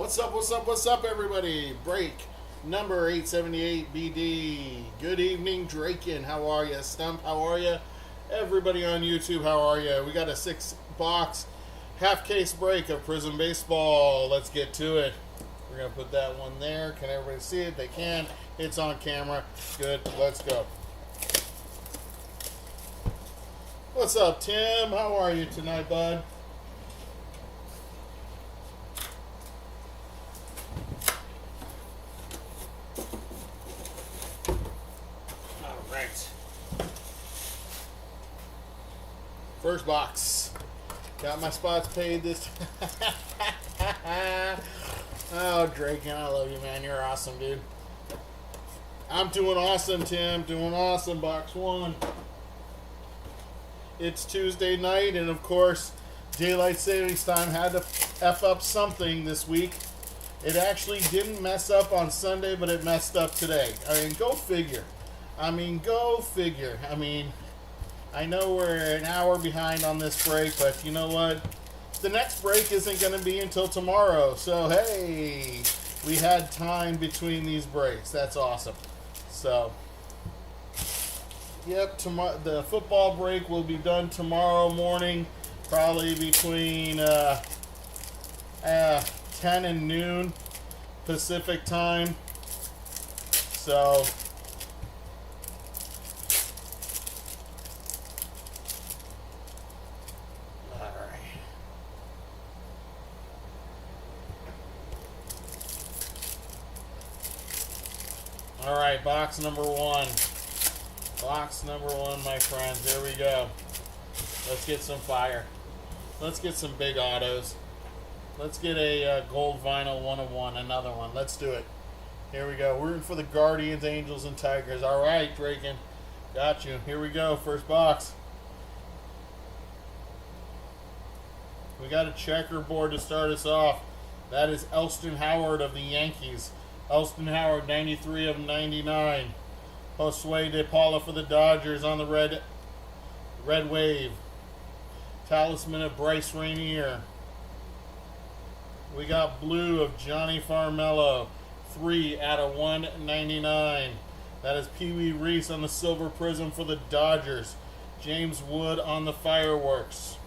What's up, everybody? Break number 878 BD. Good evening, Draken. How are you? Stump, how are you? Everybody on YouTube, how are you? We got a 6-box half-case break of Prizm Baseball. Let's get to it. We're going to put that one there. Can everybody see it? They can. It's on camera. Good. Let's go. What's up, Tim? How are you tonight, bud? First box. Got my spots paid this Oh, Draken, I love you, man. You're awesome, dude. I'm doing awesome, Tim. Doing awesome. Box one. It's Tuesday night, and of course, Daylight Savings Time had to F up something this week. It actually didn't mess up on Sunday, but it messed up today. I mean, go figure. I know we're an hour behind on this break, but you know what? The next break isn't going to be until tomorrow. So, hey, we had time between these breaks. That's awesome. So, yep, the football break will be done tomorrow morning, probably between 10 and noon Pacific time. So, all right, box number one. Box number one, my friends. There we go. Let's get some fire. Let's get some big autos. Let's get a gold vinyl 101, another one. Let's do it. Here we go. We're in for the Guardians, Angels, and Tigers. All right, Draken. Got you. Here we go. First box. We got a checkerboard to start us off. That is Elston Howard of the Yankees. Elston Howard, 93 of 99. Josue De Paula for the Dodgers on the red wave. Talisman of Bryce Rainier. We got blue of Johnny Farmello, 3 out of 199. That is Pee Wee Reese on the silver prism for the Dodgers. James Wood on the fireworks.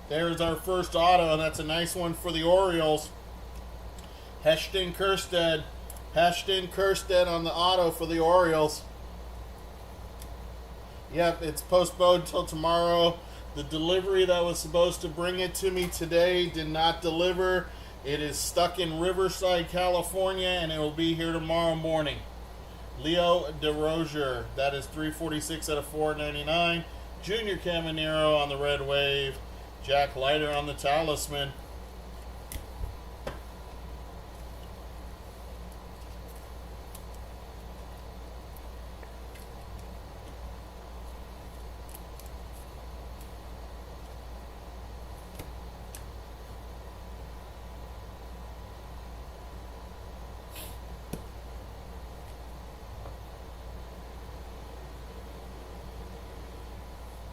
There's our first auto, and that's a nice one for the Orioles. Heston Kjerstad. Heston Kjerstad on the auto for the Orioles. Yep, it's postponed until tomorrow. The delivery that was supposed to bring it to me today did not deliver. It is stuck in Riverside, California, and it will be here tomorrow morning. Leo DeRozier. That is 346 out of 499. Junior Caminero on the red wave. Jack Leiter on the Talisman.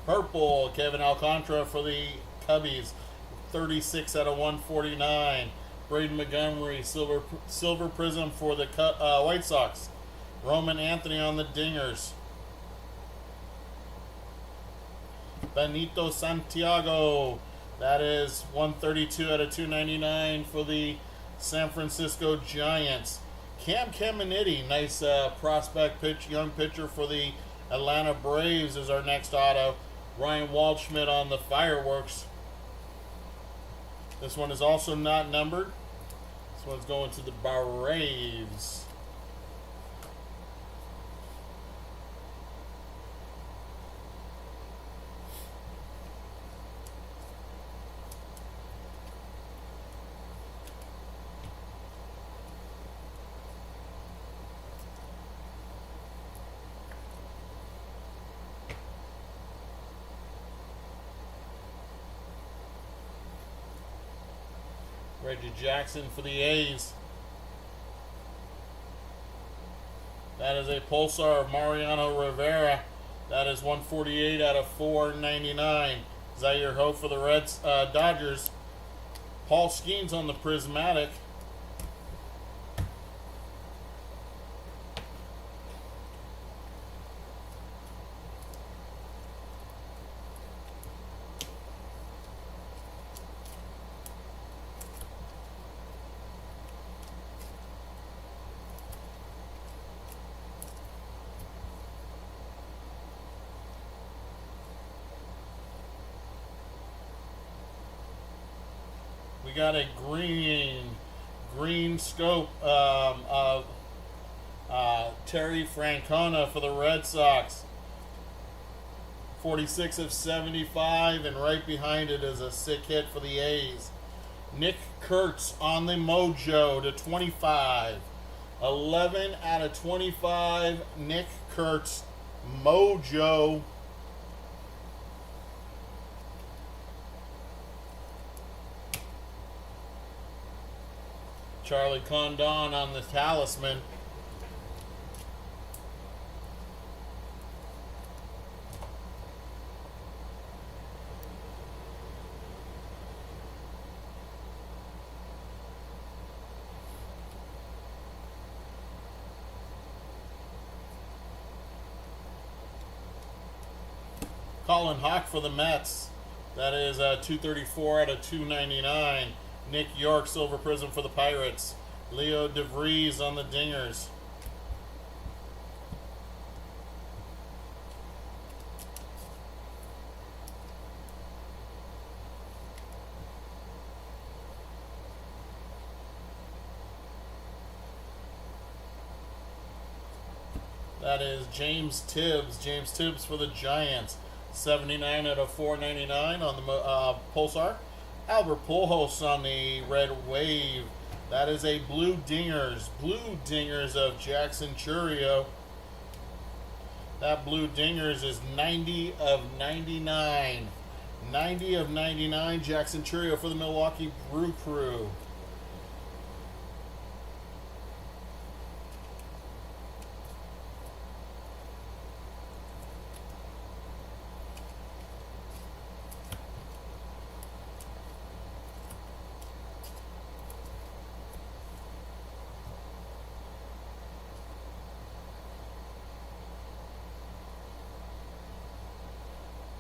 Purple, Kevin Alcantara for the Cubbies, 36 out of 149. Braden Montgomery, silver prism for the White Sox. Roman Anthony on the Dingers. Benito Santiago, that is 132 out of 299 for the San Francisco Giants. Cam Caminiti, nice prospect young pitcher for the Atlanta Braves is our next auto. Ryan Waldschmidt on the fireworks. This one is also not numbered. This one's going to the Braves. Reggie Jackson for the A's. That is a Pulsar of Mariano Rivera. That is 148 out of 499. Zaire Ho for the Dodgers. Paul Skeens on the Prismatic. We got a green scope of Terry Francona for the Red Sox. 46 of 75, and right behind it is a sick hit for the A's. Nick Kurtz on the Mojo to 25. 11 out of 25, Nick Kurtz, Mojo. Charlie Condon on the Talisman. Colin Hawk for the Mets. That is 234 out of 299. Nick York, Silver Prism for the Pirates. Leo DeVries on the Dingers. That is James Tibbs. James Tibbs for the Giants. 79 out of 499 on the Pulsar. Albert Pujols on the Red Wave. That is a Blue Dingers. Blue Dingers of Jackson Chourio. That Blue Dingers is 90 of 99. 90 of 99, Jackson Chourio for the Milwaukee Brew Crew.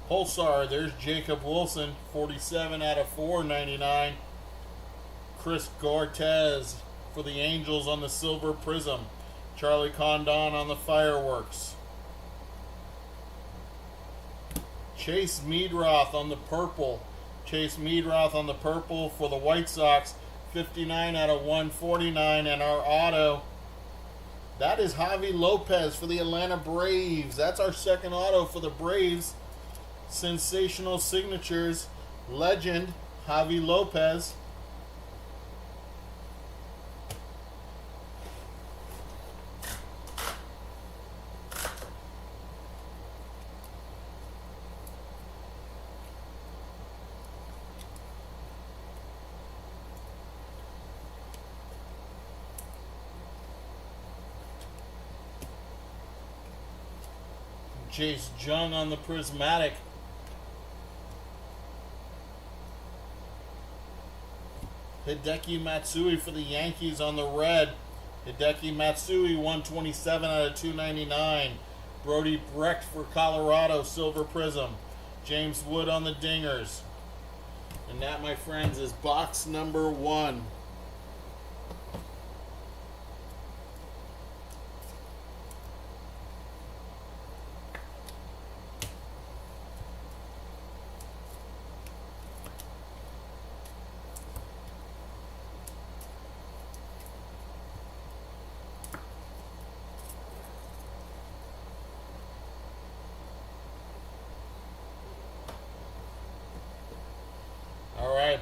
Pulsar, there's Jacob Wilson, 47 out of 499. Chris Cortez for the Angels on the Silver Prism. Charlie Condon on the Fireworks. Chase Meadroth on the Purple. Chase Meadroth on the Purple for the White Sox, 59 out of 149. And our auto, that is Javi Lopez for the Atlanta Braves. That's our second auto for the Braves. Sensational Signatures, legend, Javi Lopez. Jace Jung on the Prismatic. Hideki Matsui for the Yankees on the red. Hideki Matsui, 127 out of 299. Brody Brecht for Colorado, Silver Prism. James Wood on the Dingers. And that, my friends, is box number 1.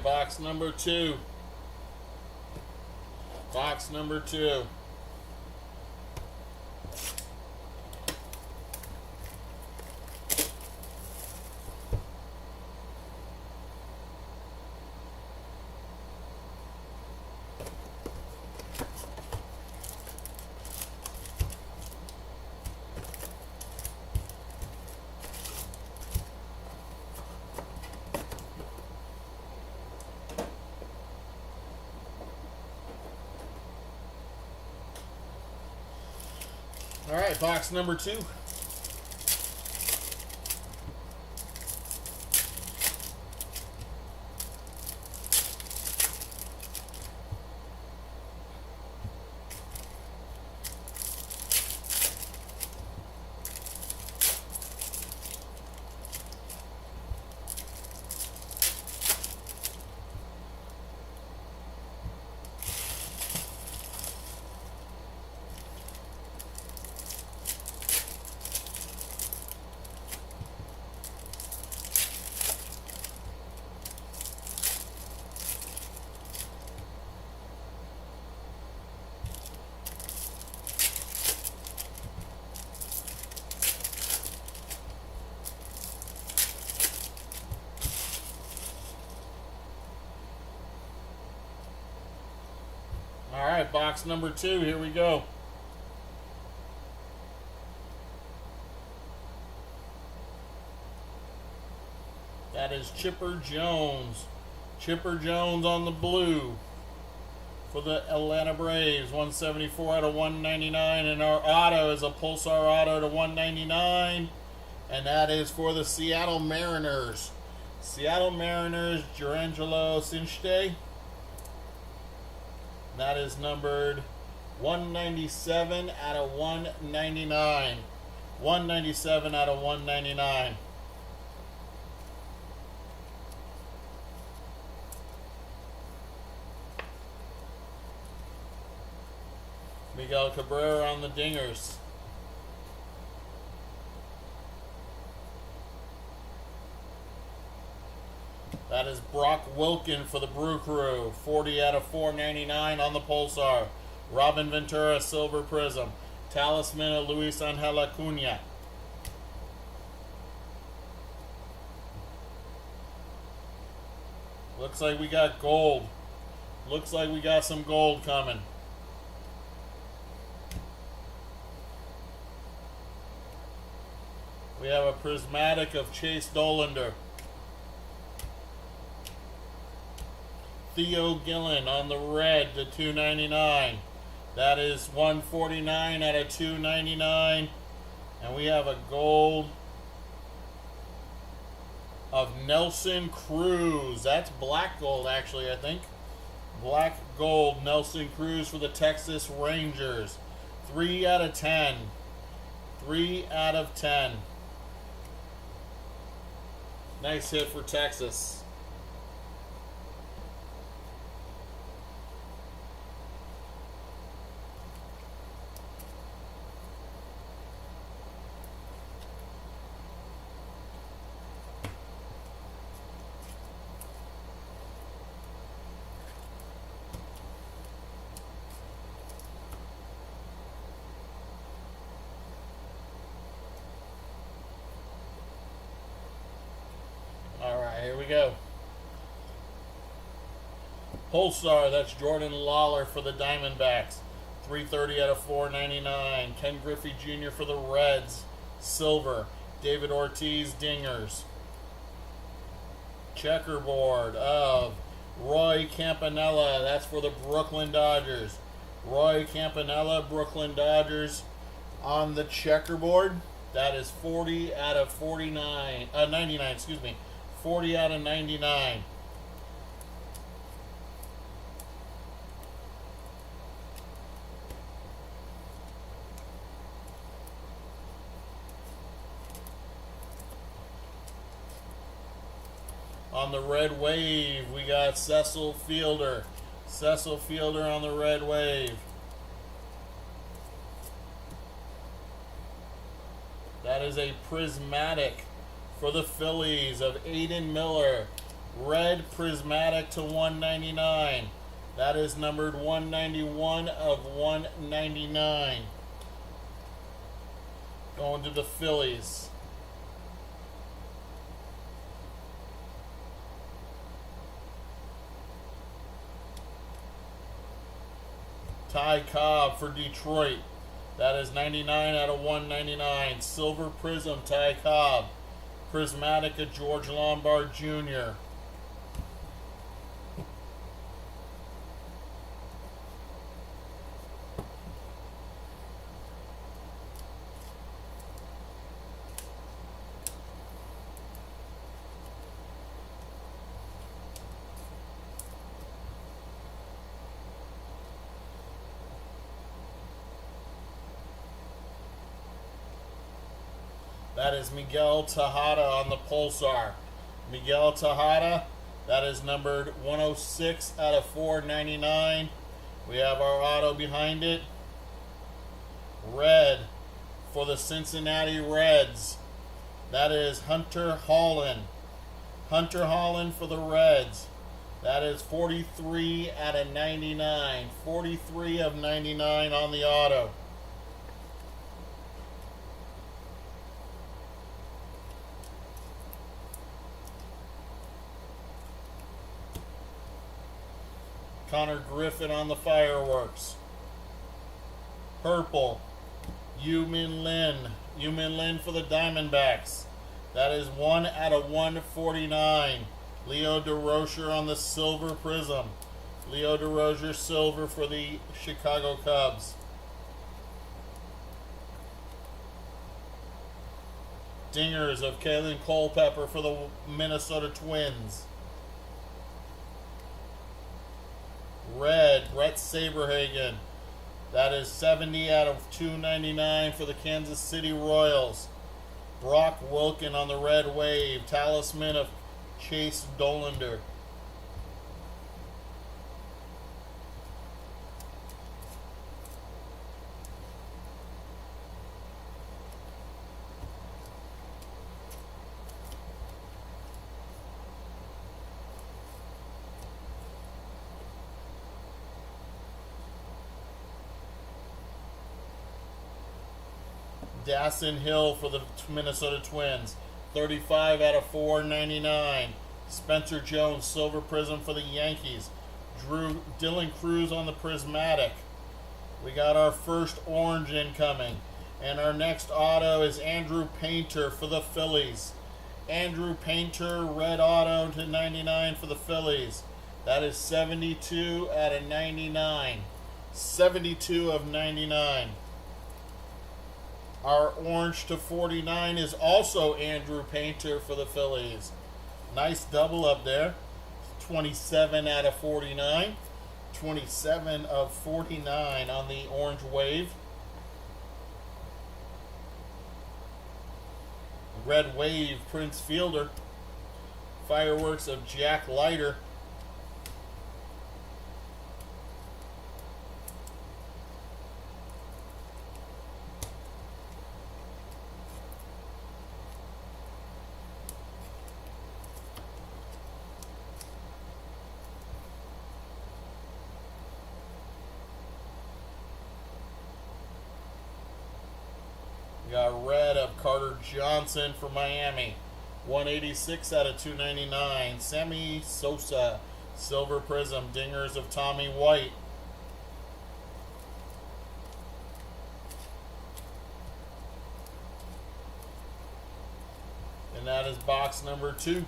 Box number 2. Box number 2. All right, box number 2. All right, box number 2. Here we go. That is Chipper Jones. Chipper Jones on the blue for the Atlanta Braves. 174 out of 199. And our auto is a Pulsar auto to 199. And that is for the Seattle Mariners. Seattle Mariners, Jurangelo Cinchte. That is numbered 197 out of 199. 197 out of 199. Miguel Cabrera on the dingers. That is Brock Wilken for the Brew Crew. 40 out of 499 on the Pulsar. Robin Ventura, Silver Prism. Talisman of Luis Angel Acuna. Looks like we got gold. Looks like we got some gold coming. We have a prismatic of Chase Dollander. Theo Gillen on the red to 299. That is 149 out of 299. And we have a gold of Nelson Cruz. That's black gold, actually, I think. Black gold, Nelson Cruz for the Texas Rangers. 3 out of 10. 3 out of 10. Nice hit for Texas. Here we go. Pulsar, that's Jordan Lawler for the Diamondbacks. 330 out of 499. Ken Griffey Jr. for the Reds. Silver. David Ortiz Dingers. Checkerboard of Roy Campanella. That's for the Brooklyn Dodgers. Roy Campanella, Brooklyn Dodgers on the checkerboard. That is 40 out of 99, excuse me. 40 out of 99. On the red wave, we got Cecil Fielder. Cecil Fielder on the red wave. That is a prismatic for the Phillies of Aiden Miller. Red prismatic to 199. That is numbered 191 of 199. Going to the Phillies. Ty Cobb for Detroit. That is 99 out of 199. Silver Prism, Ty Cobb. Prismatic of George Lombard Jr. That is Miguel Tejada on the Pulsar. Miguel Tejada, that is numbered 106 out of 499. We have our auto behind it. Red for the Cincinnati Reds. That is Hunter Holland. Hunter Holland for the Reds. That is 43 out of 99. 43 of 99 on the auto. Connor Griffin on the fireworks. Purple, Yu-Min Lin. Yu-Min Lin for the Diamondbacks. That is 1 out of 149. Leo DeRocher on the silver prism. Leo DeRocher silver for the Chicago Cubs. Dingers of Kalen Culpepper for the Minnesota Twins. Red, Brett Saberhagen. That is 70 out of 299 for the Kansas City Royals. Brock Wilken on the red wave. Talisman of Chase Dollander. Dasson Hill for the Minnesota Twins. 35 out of 499. Spencer Jones, silver prism for the Yankees. Dylan Cruz on the prismatic. We got our first orange incoming. And our next auto is Andrew Painter for the Phillies. Andrew Painter, red auto to 99 for the Phillies. That is 72 out of 99. 72 of 99. Our orange to 49 is also Andrew Painter for the Phillies. Nice double up there. 27 out of 49. 27 of 49 on the orange wave. Red wave, Prince Fielder. Fireworks of Jack Leiter. Got red of Carter Johnson for Miami. 186 out of 299. Sammy Sosa. Silver prism. Dingers of Tommy White. And that is box number 2.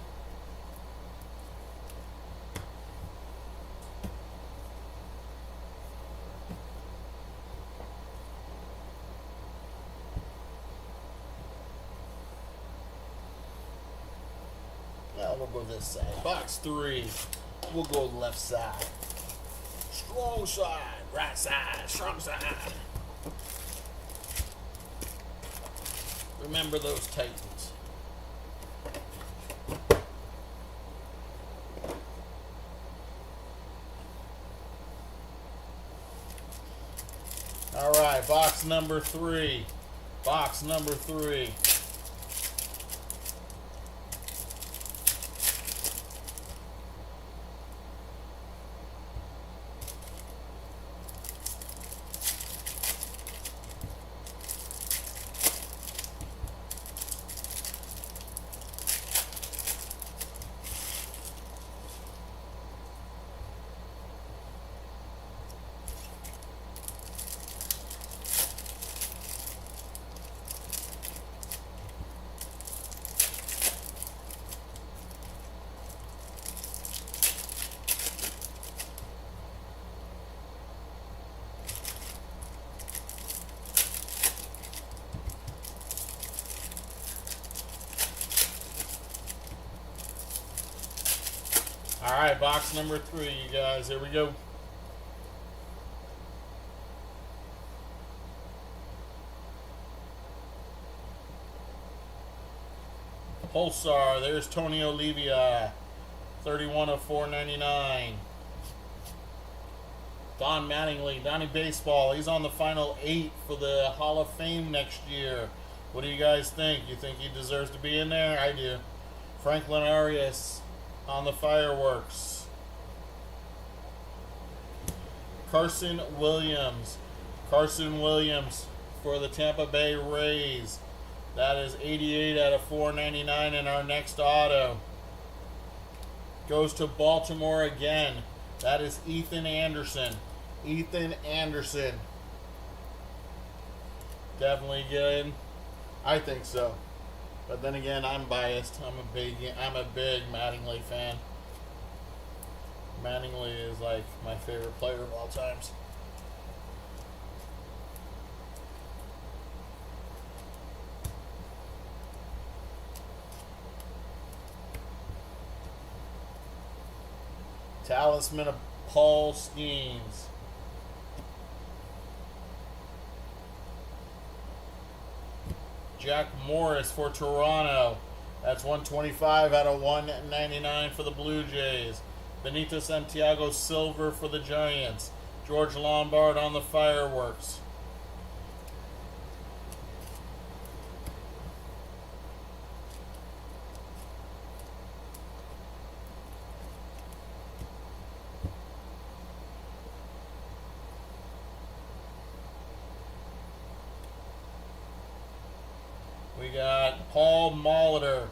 We'll go this side. Box 3. We'll go left side. Strong side. Right side. Strong side. Remember those Titans. Alright, box number 3. Box number 3. Alright, box number 3, you guys. Here we go. Pulsar, there's Tony Olivia, 31 of 499. Don Mattingly, Donnie Baseball, he's on the final 8 for the Hall of Fame next year. What do you guys think? You think he deserves to be in there? I do. Franklin Arias on the fireworks. Carson Williams for the Tampa Bay Rays. That is 88 out of 499 in our next auto. Goes to Baltimore again. That is Ethan Anderson. Definitely good. I think so. But then again, I'm biased. I'm a big Mattingly fan. Mattingly is like my favorite player of all times. Talisman of Paul Skeens. Jack Morris for Toronto. That's 125 out of 199 for the Blue Jays. Benito Santiago silver for the Giants. George Lombard on the fireworks. We got Paul Molitor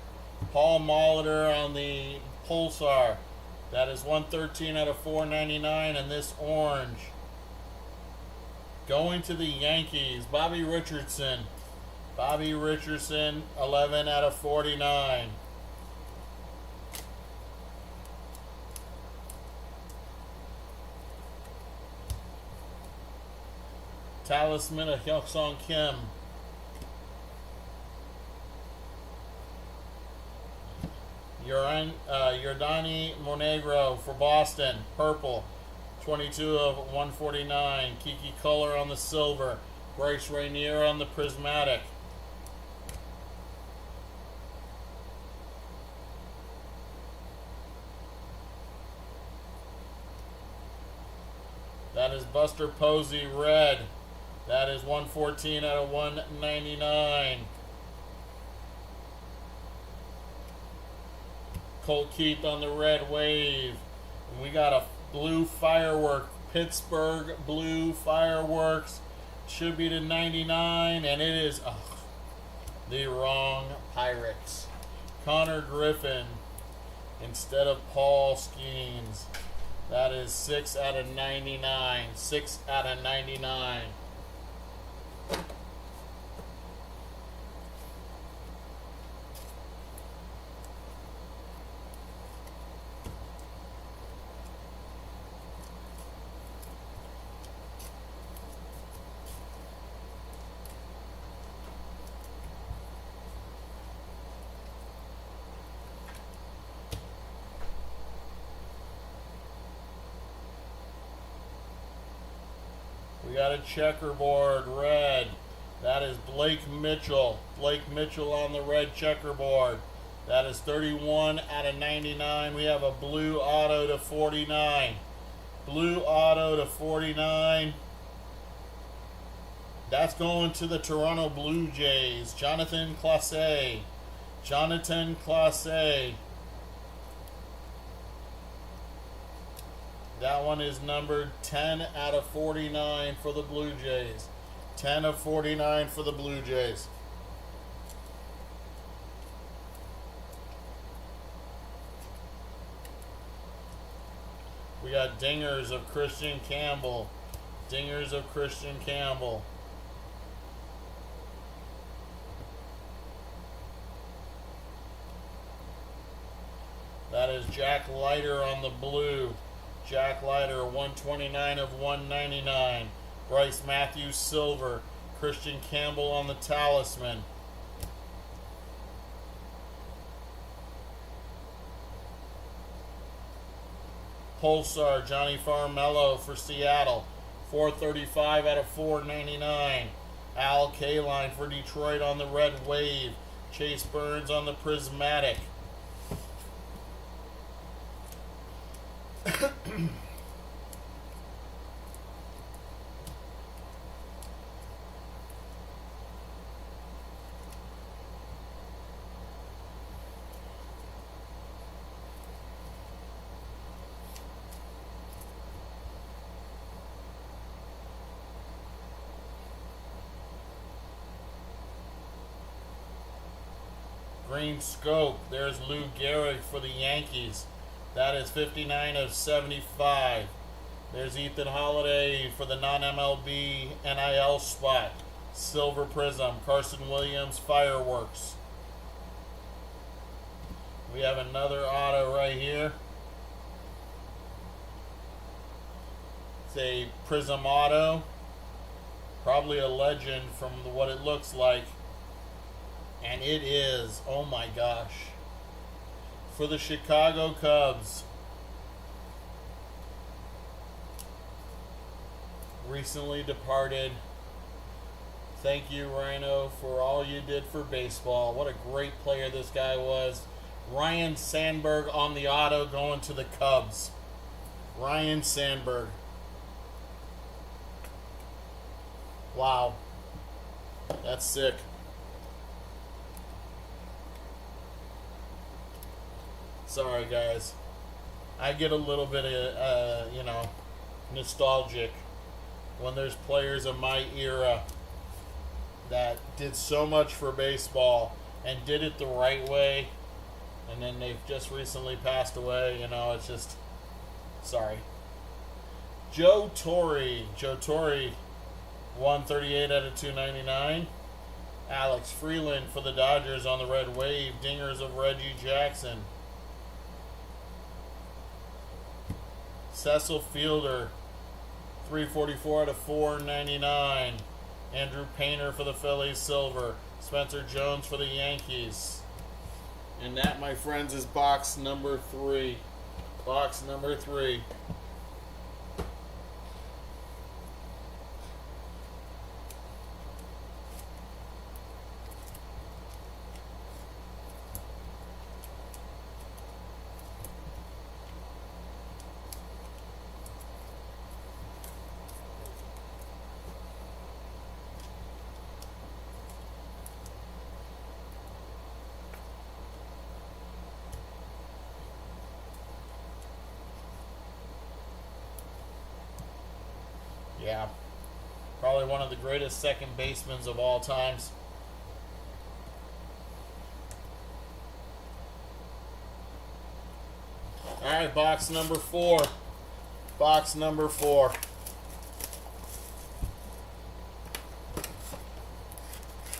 on the Pulsar. That is 113 out of 499, and this orange. Going to the Yankees, Bobby Richardson, 11 out of 49. Talisman of Hyuk-Sung Kim. Yordani Monegro for Boston, purple, 22 of 149. Kiki Color on the silver. Bryce Rainier on the prismatic. That is Buster Posey red. That is 114 out of 199. Colt Keith on the red wave. And we got a blue firework. Pittsburgh blue fireworks. Should be to 99, and it is the wrong Pirates. Connor Griffin instead of Paul Skeens. That is 6 out of 99. 6 out of 99. We got a checkerboard red. That is Blake Mitchell. Blake Mitchell on the red checkerboard. That is 31 out of 99. We have a blue auto to 49. Blue auto to 49. That's going to the Toronto Blue Jays. Jonathan Clase. That one is numbered 10 out of 49 for the Blue Jays. 10 of 49 for the Blue Jays. We got dingers of Christian Campbell. That is Jack Leiter on the blue. Jack Leiter, 129 of 199. Bryce Matthews, silver. Christian Campbell on the talisman. Pulsar, Johnny Farmello for Seattle. 435 out of 499. Al Kaline for Detroit on the red wave. Chase Burns on the Prismatic. Green Scope. There's Lou Gehrig for the Yankees. That is 59 of 75. There's Ethan Holiday for the non-MLB NIL spot. Silver Prism. Carson Williams Fireworks. We have another auto right here. It's a Prism auto. Probably a legend from what it looks like. And it is, oh my gosh, for the Chicago Cubs. Recently departed. Thank you, Rhino, for all you did for baseball. What a great player this guy was. Ryan Sandberg on the auto going to the Cubs. Ryan Sandberg. Wow. That's sick. Sorry, guys. I get a little bit of, nostalgic when there's players of my era that did so much for baseball and did it the right way, and then they've just recently passed away. It's just, sorry. Joe Torre. Joe Torre, 138 out of 299. Alex Freeland for the Dodgers on the Red Wave. Dingers of Reggie Jackson. Cecil Fielder, 344 out of 499. Andrew Painter for the Phillies, silver. Spencer Jones for the Yankees. And that, my friends, is box number 3. Box number 3. Yeah, probably one of the greatest second basemen of all times. All right, box number 4. Box number 4.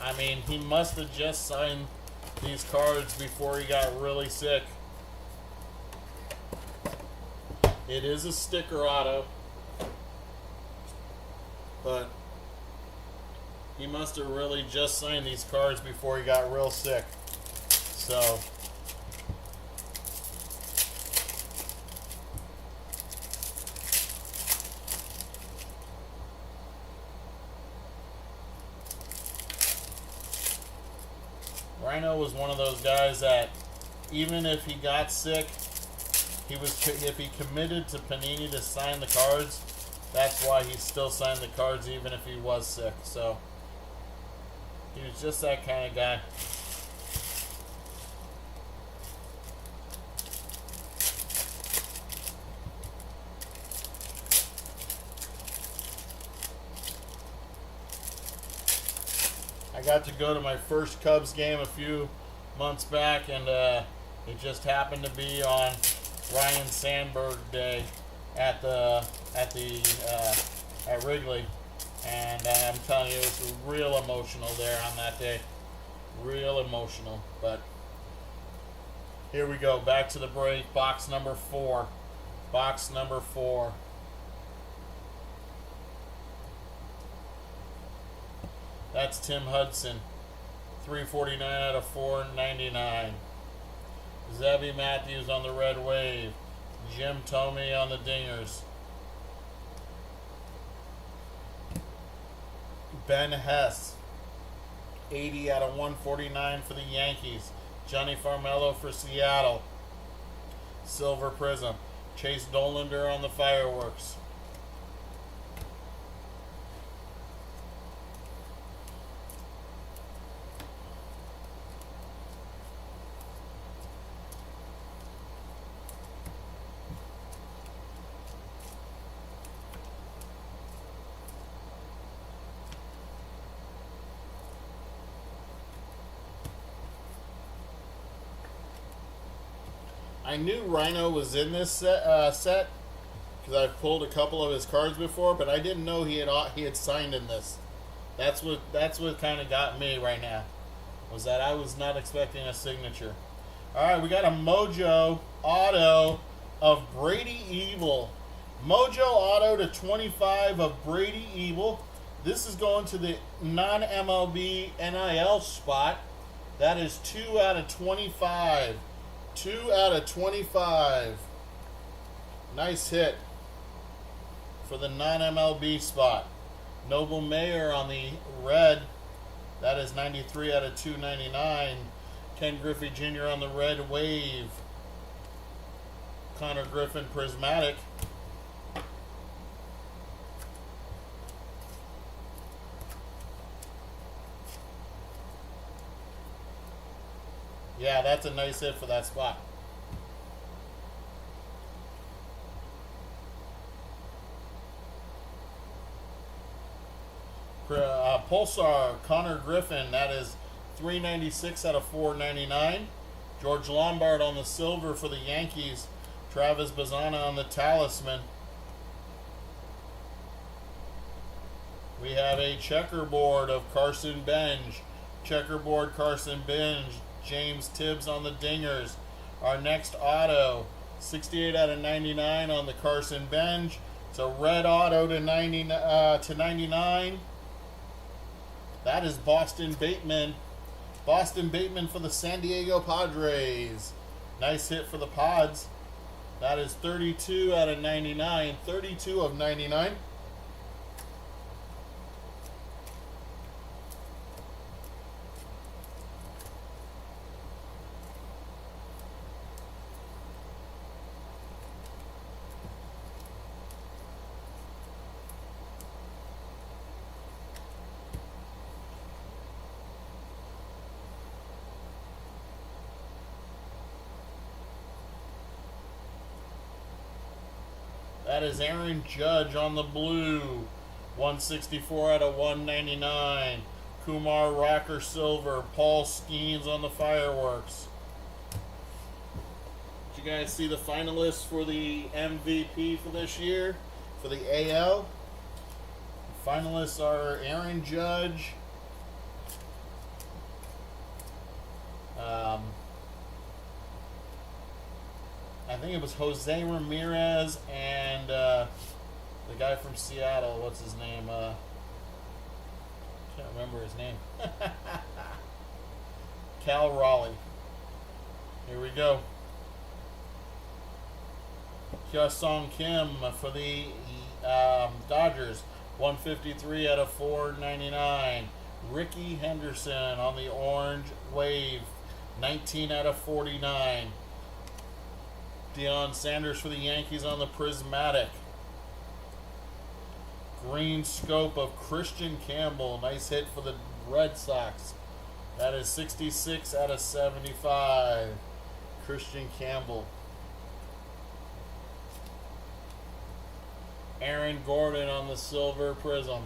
I mean, he must have just signed these cards before he got really sick. It is a sticker auto. But he must have really just signed these cards before he got real sick. So, Rhino was one of those guys that even if he got sick, if he committed to Panini to sign the cards, that's why he still signed the cards even if he was sick. So, he was just that kind of guy. I got to go to my first Cubs game a few months back, and it just happened to be on Ryan Sandberg Day at Wrigley, and I'm telling you, it was real emotional there on that day. Real emotional. But here we go, back to the break. Box number 4. Box number 4. That's Tim Hudson, 349 out of 499. Zebby Matthews on the Red Wave. Jim Thome on the Dingers. Ben Hess, 80 out of 149 for the Yankees. Johnny Farmello for Seattle. Silver Prizm. Chase Dolander on the fireworks. I knew Rhino was in this set because I've pulled a couple of his cards before, but I didn't know he had signed in this. That's what kind of got me right now, was that I was not expecting a signature. All right, we got a Mojo auto of Brady Evil. Mojo auto to 25 of Brady Evil. This is going to the non-MLB NIL spot. That is 2 out of 25. 2 out of 25. Nice hit for the non-MLB spot. Noble Mayer on the red. That is 93 out of 299. Ken Griffey Jr. on the red wave. Connor Griffin prismatic. Yeah, that's a nice hit for that spot. Pulsar, Connor Griffin, that is 396 out of 499. George Lombard on the silver for the Yankees. Travis Bazzana on the talisman. We have a checkerboard of Carson Bench. Checkerboard Carson Bench. James Tibbs on the dingers. Our next auto, 68 out of 99 on the Carson Bench. It's a red auto to 99. That is Boston Bateman. Boston Bateman for the San Diego Padres. Nice hit for the Pods. That is 32 out of 99. 32 of 99. That is Aaron Judge on the blue. 164 out of 199. Kumar Rocker silver. Paul Skeens on the fireworks. Did you guys see the finalists for the MVP for this year? For the AL? The finalists are Aaron Judge. I think it was Jose Ramirez and the guy from Seattle. What's his name? Can't remember his name. Cal Raleigh. Here we go. Hyosung Kim for the Dodgers. 153 out of 499. Ricky Henderson on the orange wave. 19 out of 49. Deion Sanders for the Yankees on the prismatic. Green scope of Christian Campbell. Nice hit for the Red Sox. That is 66 out of 75. Christian Campbell. Aaron Gordon on the silver prism.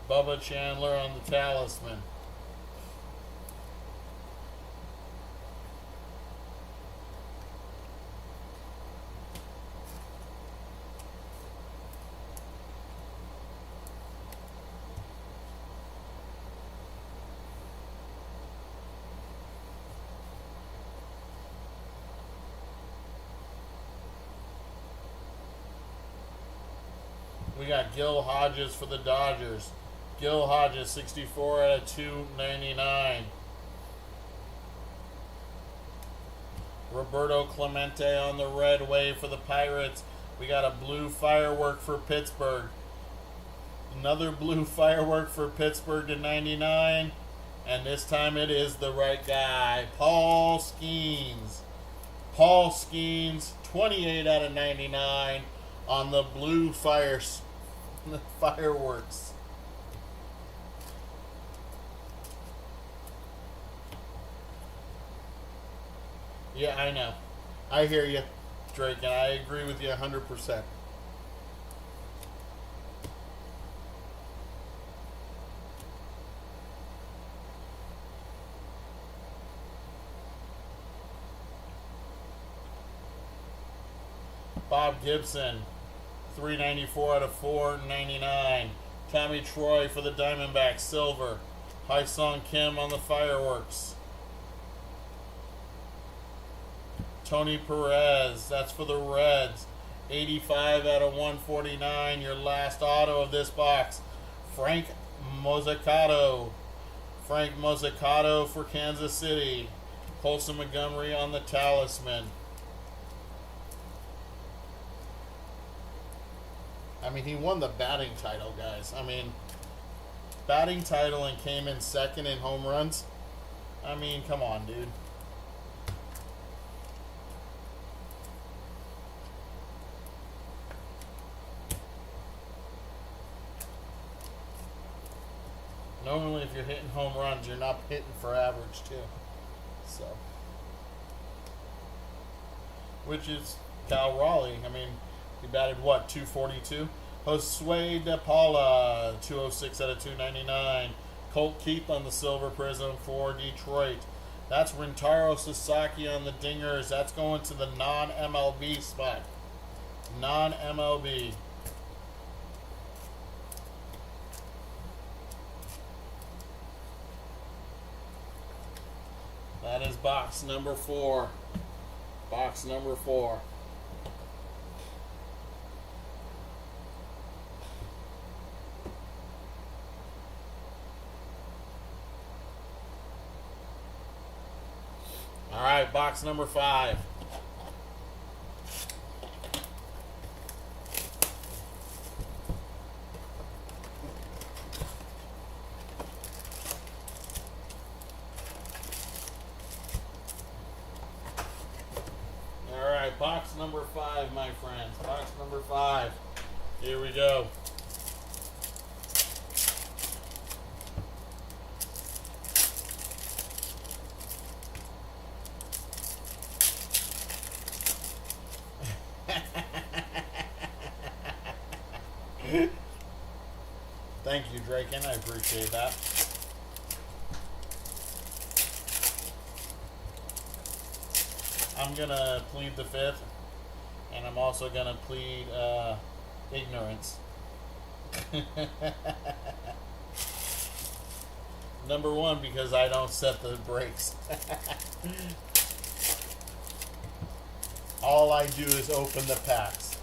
Bubba Chandler on the talisman. We got Gil Hodges for the Dodgers. Gil Hodges, 64 out of 299. Roberto Clemente on the red wave for the Pirates. We got a blue firework for Pittsburgh. Another blue firework for Pittsburgh to 99. And this time it is the right guy, Paul Skeens. Paul Skeens, 28 out of 99 on the blue fireworks. Yeah, I know. I hear you, Drake, and I agree with you 100%. Bob Gibson, 394 out of 499. Tommy Troy for the Diamondbacks, silver. Hai-Sung Kim on the fireworks. Tony Perez, that's for the Reds. 85 out of 149. Your last auto of this box. Frank Mozzicato. Frank Mozzicato for Kansas City. Colson Montgomery on the Talisman. I mean, he won the batting title, guys. I mean, batting title and came in second in home runs. I mean, come on, dude. Normally, if you're hitting home runs, you're not hitting for average, too. So, which is Cal Raleigh. I mean, he batted what, 242? Josue De Paula, 206 out of 299. Colt Keith on the silver prism for Detroit. That's Rintaro Sasaki on the dingers. That's going to the non-MLB spot. Non-MLB. That is box number 4. Box number 4. All right, box number 5. All right, box number 5, my friends. Box number 5. Here we go. Thank you, Draken. I appreciate that. I'm going to plead the 5th, and I'm also going to plead ignorance. Number 1, because I don't set the brakes. All I do is open the packs.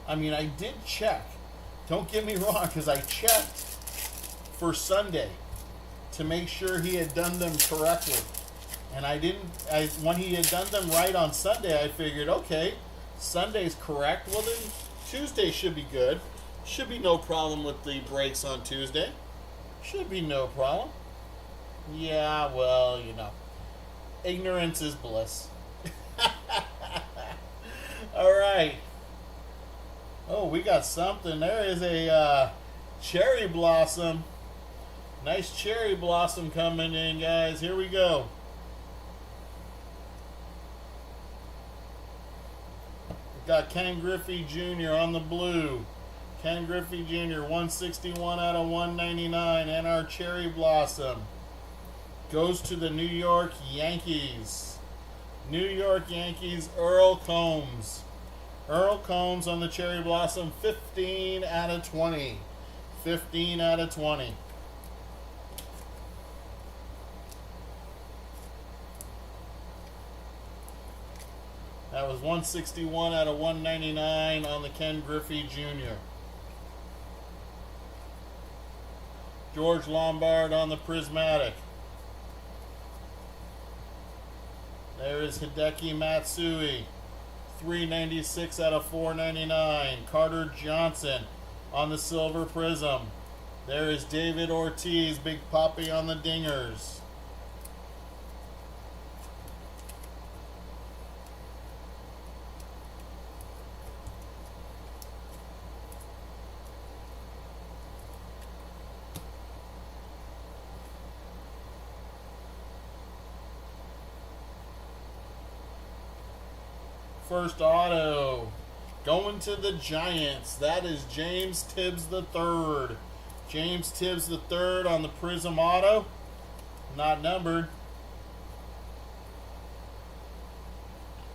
I mean, I did check. Don't get me wrong, because I checked for Sunday to make sure he had done them correctly. And I didn't, when he had done them right on Sunday, I figured, okay, Sunday's correct. Well, then Tuesday should be good. Should be no problem with the breaks on Tuesday. Should be no problem. Yeah, well, you know, ignorance is bliss. All right. Oh, we got something. There is a cherry blossom. Nice cherry blossom coming in, guys. Here we go. We've got Ken Griffey Jr. on the blue. Ken Griffey Jr. 161 out of 199. And our cherry blossom goes to the New York Yankees. New York Yankees, Earl Combs. Earl Combs on the cherry blossom, 15 out of 20. 15 out of 20. That was 161 out of 199 on the Ken Griffey Jr. George Lombard on the prismatic. There is Hideki Matsui, 396 out of 499. Carter Johnson on the Silver Prism. There is David Ortiz, Big Poppy on the Dingers. First auto, going to the Giants. That is James Tibbs III. James Tibbs III on the Prism auto. Not numbered.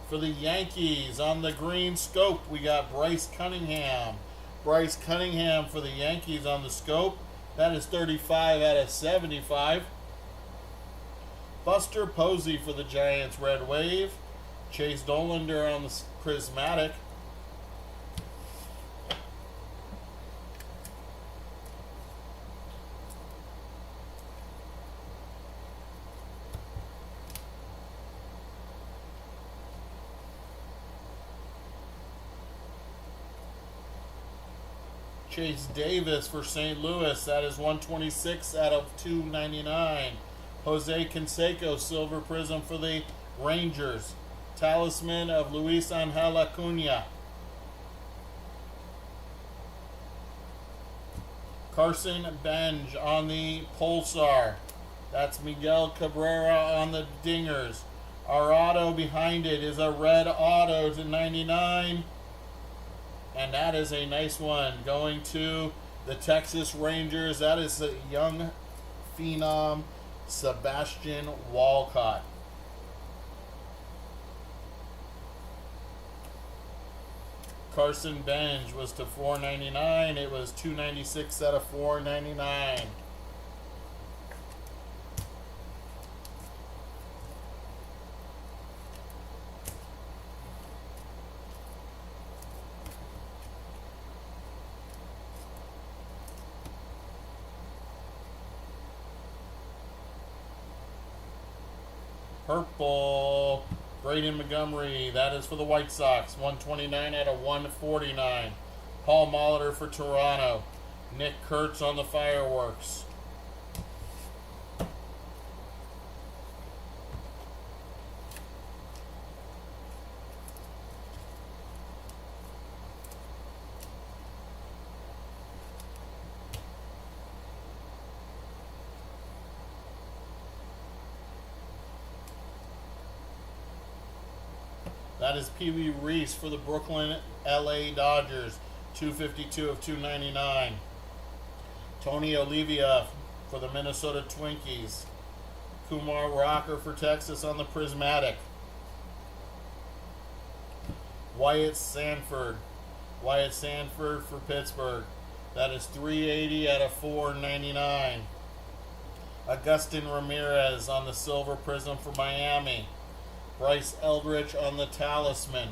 For the Yankees, on the green scope, we got Bryce Cunningham. Bryce Cunningham for the Yankees on the scope. That is 35 out of 75. Buster Posey for the Giants, Red Wave. Chase Dolander on the Prismatic. Chase Davis for St. Louis. That is 126 out of 299. Jose Canseco, Silver Prism for the Rangers. Talisman of Luis Angel Acuna. Carson Benj on the Pulsar. That's Miguel Cabrera on the Dingers. Our auto behind it is a red auto to 99. And that is a nice one. Going to the Texas Rangers. That is the young phenom Sebastian Walcott. Carson Benj was to 499. It was 296 out of 499. Purple, Braden Montgomery, that is for the White Sox, 129 out of 149. Paul Molitor for Toronto. Nick Kurtz on the Fireworks. That is Pee Wee Reese for the Brooklyn LA Dodgers, 252 of 299. Tony Olivia for the Minnesota Twinkies. Kumar Rocker for Texas on the Prismatic. Wyatt Sanford for Pittsburgh. That is 380 out of 499. Agustin Ramirez on the Silver Prism for Miami. Bryce Eldridge on the Talisman.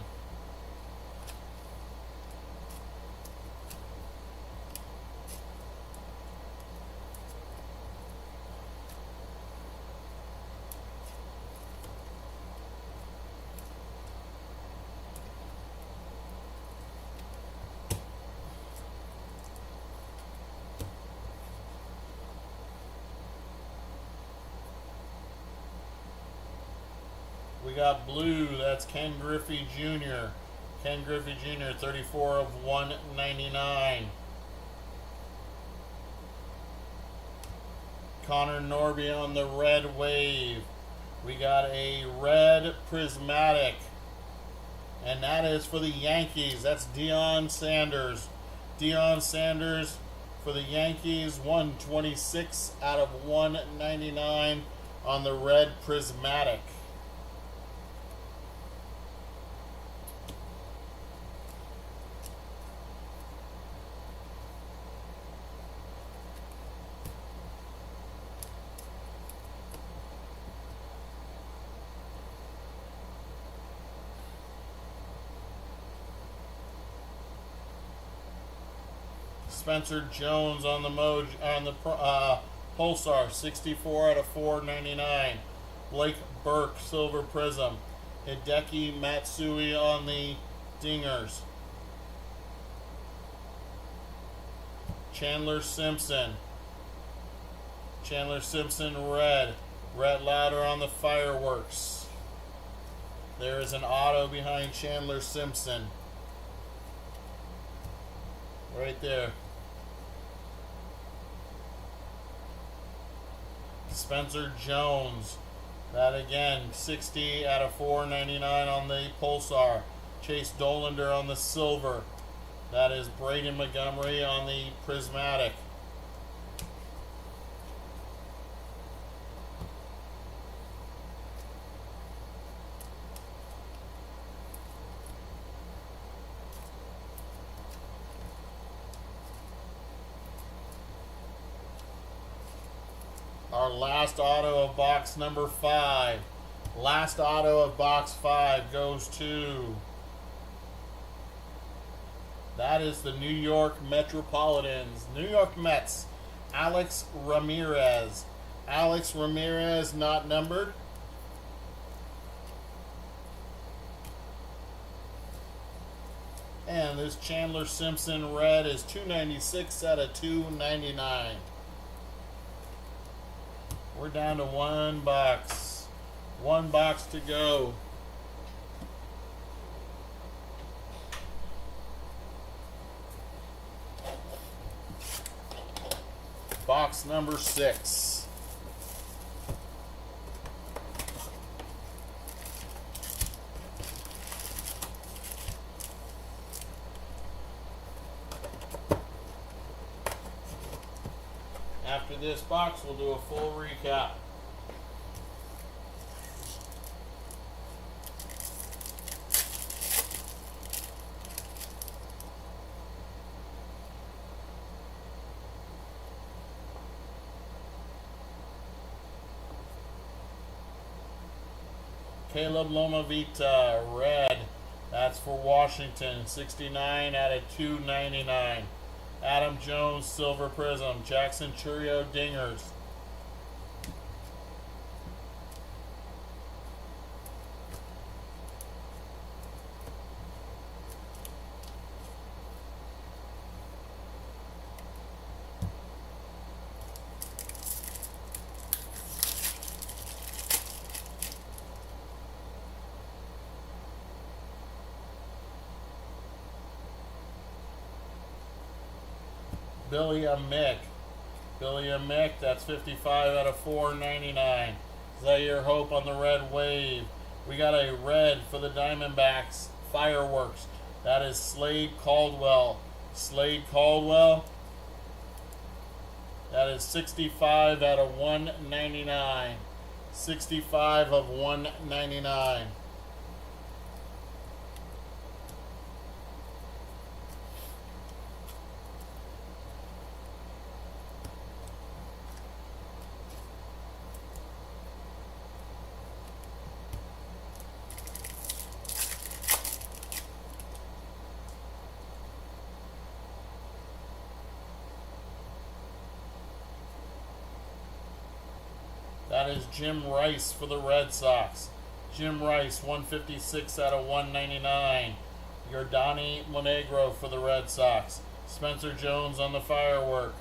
We got blue, that's Ken Griffey Jr. Ken Griffey Jr., 34 of 199. Connor Norby on the Red Wave. We got a red prismatic. And that is for the Yankees. That's Deion Sanders. Deion Sanders for the Yankees, 126 out of 199 on the red prismatic. Spencer Jones on the Pulsar, 64 out of 499. Blake Burke, Silver Prism. Hideki Matsui on the dingers. Chandler Simpson. Chandler Simpson red. Rhett Lauder on the fireworks. There is an auto behind Chandler Simpson. Right there. Spencer Jones. That again, 60 out of 499 on the Pulsar. Chase Dolander on the silver. That is Braden Montgomery on the prismatic. Our last auto of box number 5. Last auto of box 5 goes to... That is the New York Metropolitans. New York Mets. Alex Ramirez. Alex Ramirez not numbered. And this Chandler Simpson red is 296 out of 299. We're down to one box. One box to go. Box number 6. After this box, we'll do a full recap. Caleb Lomavita, red. That's for Washington, 69 out of 299. Adam Jones, silver prism. Jackson Churio, dingers. Billy Amick. Billy Amick, that's 55 out of 499. Zaire Hope on the red wave. We got a red for the Diamondbacks. Fireworks. That is Slade Caldwell. Slade Caldwell. That is 65 out of 199. 65 of 199. That is Jim Rice for the Red Sox. Jim Rice, 156 out of 199. Yordani Monegro for the Red Sox. Spencer Jones on the firework.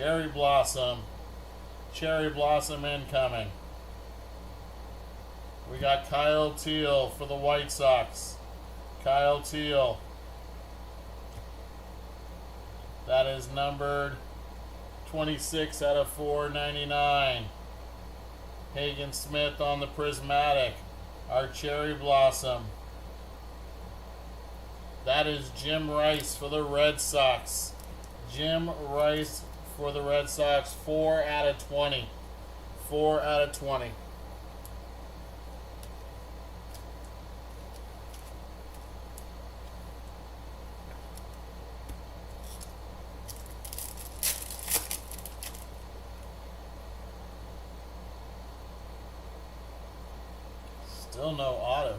Cherry Blossom. Cherry Blossom incoming. We got Kyle Teal for the White Sox. Kyle Teal. That is numbered 26 out of 499. Hagen Smith on the prismatic. Our Cherry Blossom. That is Jim Rice for the Red Sox. Jim Rice for the Red Sox, 4 out of 20. 4 out of 20. Still no auto.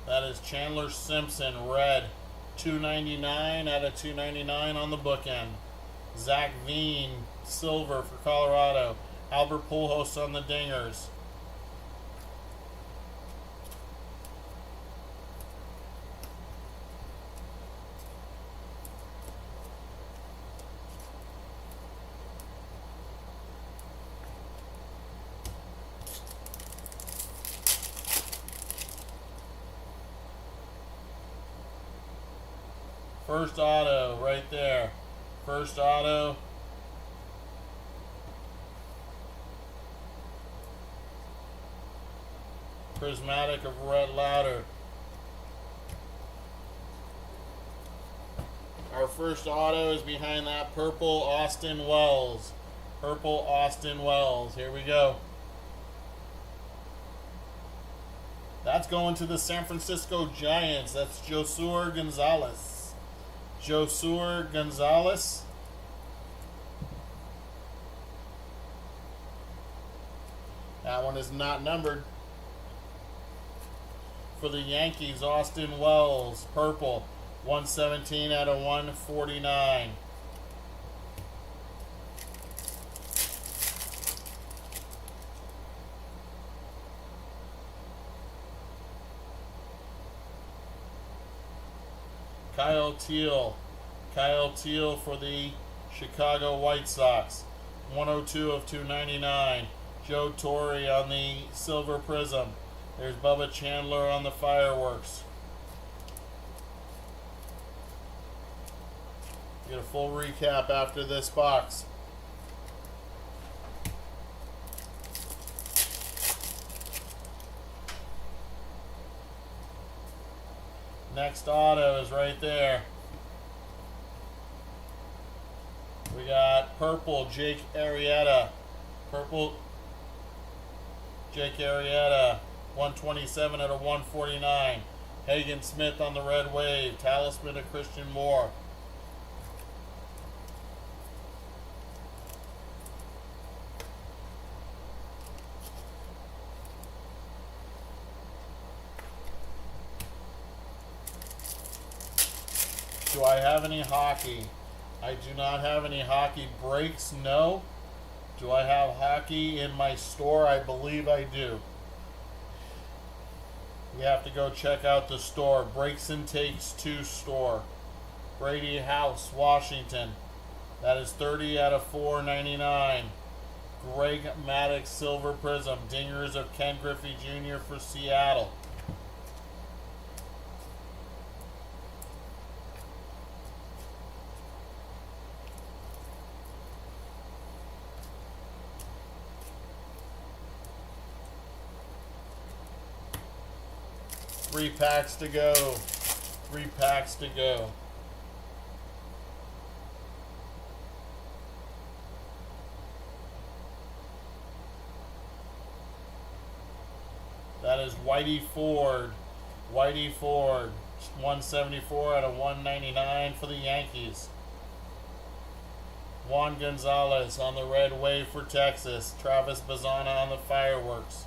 That is Chandler Simpson, red. 299 out of 299 on the bookend. Zach Veen, silver for Colorado. Albert Pujols on the dingers. First auto right there. First auto. Prismatic of Red Louder. Our first auto is behind that purple Austin Wells. Purple Austin Wells. Here we go. That's going to the San Francisco Giants. That's Josué Gonzalez. Josué Gonzalez. That one is not numbered. For the Yankees, Austin Wells, purple, 117 out of 149. Kyle Teal for the Chicago White Sox, 102 of 299. Joe Torre on the Silver Prism. There's Bubba Chandler on the fireworks. Get a full recap after this box. Next auto is right there. We got purple Jake Arrieta. Purple Jake Arrieta, 127 out of 149. Hagen Smith on the red wave. Talisman of Christian Moore. Do I have any hockey? I do not have any hockey breaks, no. Do I have hockey in my store? I believe I do. You have to go check out the store. Breaks and Takes 2 store. Brady House, Washington. That is 30 out of 499. Greg Maddux, Silver Prism. Dingers of Ken Griffey Jr. for Seattle. Three packs to go. 3 packs to go. That is Whitey Ford. Whitey Ford. 174 out of 199 for the Yankees. Juan Gonzalez on the red wave for Texas. Travis Bazana on the fireworks.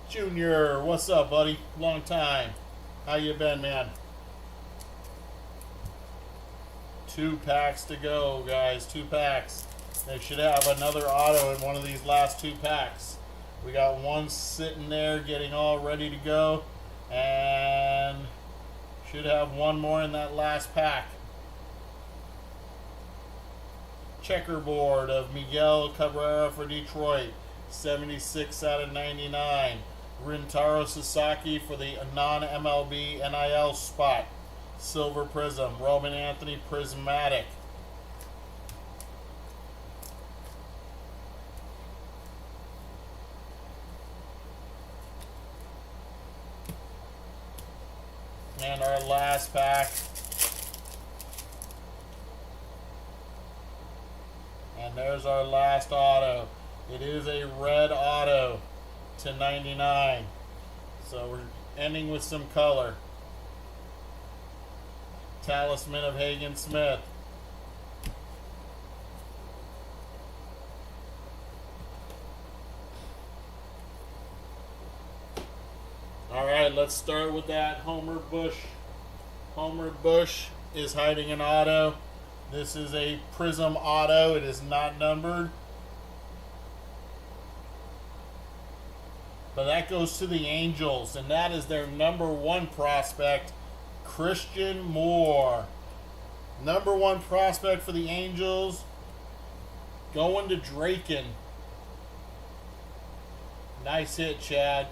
Junior, what's up, buddy? Long time. How you been, man? 2 packs to go, guys. 2 packs. They should have another auto in one of these last 2 packs. We got one sitting there getting all ready to go. And should have one more in that last pack. Checkerboard of Miguel Cabrera for Detroit. 76 out of 99. Rintaro Sasaki for the non-MLB NIL spot. Silver Prism. Roman Anthony Prismatic. And our last pack. And there's our last auto. It is a red auto to 99. So we're ending with some color. Talisman of Hagen Smith. right, let's start with that Homer Bush. Homer Bush is hiding an auto. This is a Prizm auto. It is not numbered. But that goes to the Angels, and that is their #1 prospect, Christian Moore. #1 prospect for the Angels, going to Draken. Nice hit, Chad.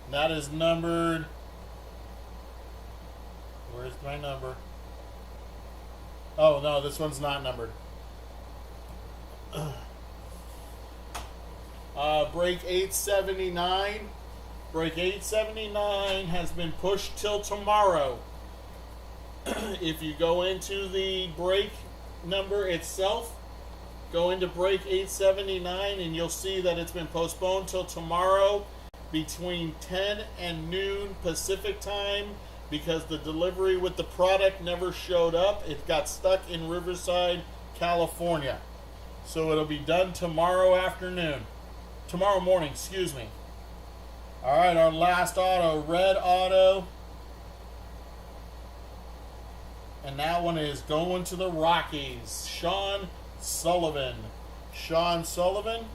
That is numbered. Where's my number? Oh, no, this one's not numbered. Break 879. Break 879 has been pushed till tomorrow. If you go into the break number itself, go into break 879 and you'll see that it's been postponed till tomorrow between 10 and noon Pacific time because the delivery with the product never showed up. It got stuck in Riverside, California. So it'll be done tomorrow afternoon. Tomorrow morning, excuse me. All right, our last auto, red auto. And that one is going to the Rockies. Sean Sullivan. Sean Sullivan.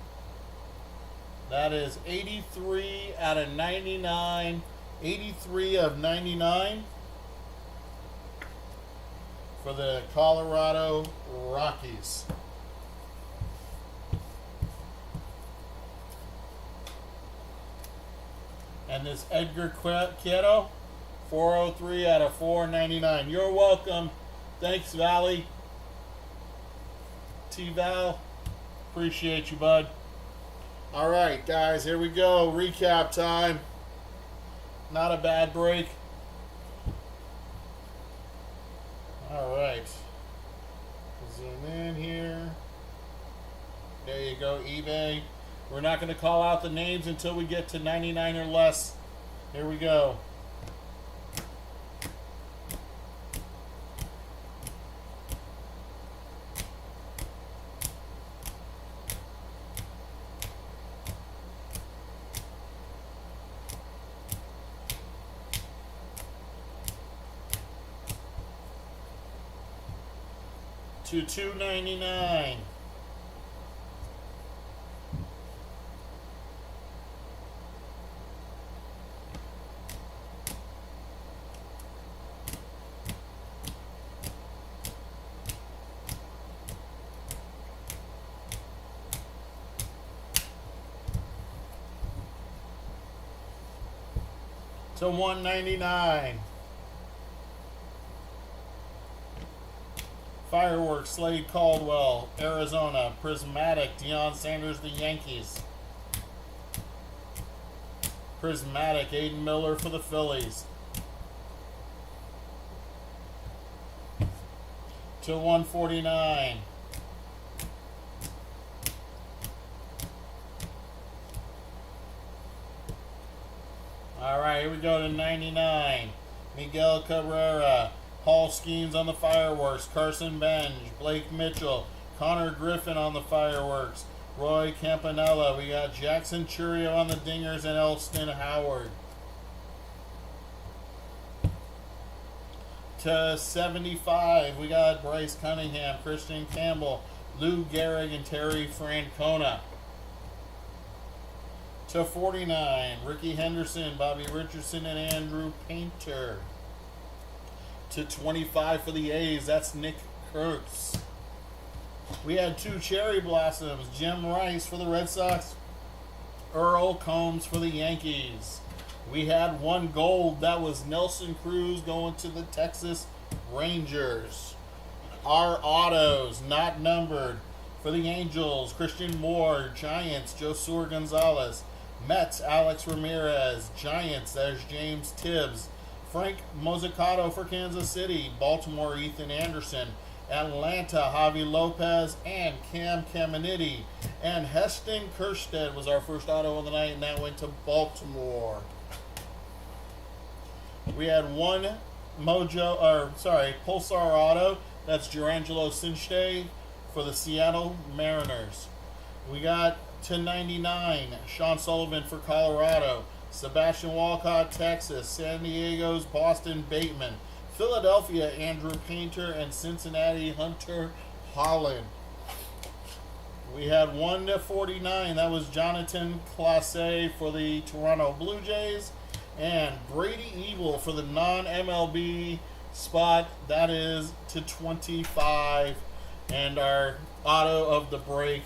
That is 83 out of 99. 83 of 99 for the Colorado Rockies. And this Edgar Quieto, 403 out of 499. You're welcome. Thanks, Valley. T-Val. Appreciate you, bud. All right, guys, here we go. Recap time. Not a bad break. All right. Zoom in here. There you go, eBay. We're not going to call out the names until we get to 99 or less. Here we go. To $2.99. To $1.99. Fireworks, Slade Caldwell, Arizona. Prismatic, Deion Sanders, the Yankees. Prismatic, Aiden Miller for the Phillies. To $149. All right, here we go to 99. Miguel Cabrera. Paul Skeens on the fireworks. Carson Benj. Blake Mitchell. Connor Griffin on the fireworks. Roy Campanella. We got Jackson Churio on the dingers and Elston Howard. To 75, we got Bryce Cunningham, Christian Campbell, Lou Gehrig, and Terry Francona. To 49, Ricky Henderson, Bobby Richardson, and Andrew Painter. To 25 for the A's, that's Nick Kurtz. We had 2 cherry blossoms, Jim Rice for the Red Sox, Earl Combs for the Yankees. We had 1 gold, that was Nelson Cruz going to the Texas Rangers. Our autos, not numbered, for the Angels, Christian Moore, Giants, Josur Gonzalez, Mets, Alex Ramirez, Giants, there's James Tibbs, Frank Mozzicato for Kansas City, Baltimore, Ethan Anderson, Atlanta, Javi Lopez, and Cam Caminiti. And Heston Kjerstad was our first auto of the night, and that went to Baltimore. We had 1 Pulsar auto. That's Gerangelo Cinche for the Seattle Mariners. We got 2/99, Sean Sullivan for Colorado. Sebastian Walcott, Texas. San Diego's Boston Bateman. Philadelphia, Andrew Painter. And Cincinnati, Hunter Holland. We had 1/49. That was Jonathan Clase for the Toronto Blue Jays. And Brady Evil for the non-MLB spot. That is /25. And our auto of the break.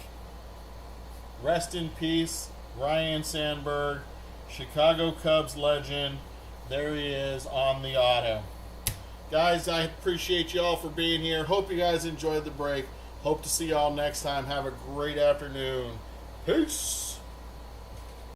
Rest in peace, Ryan Sandberg, Chicago Cubs legend. There he is on the auto. Guys, I appreciate y'all for being here. Hope you guys enjoyed the break. Hope to see y'all next time. Have a great afternoon. Peace.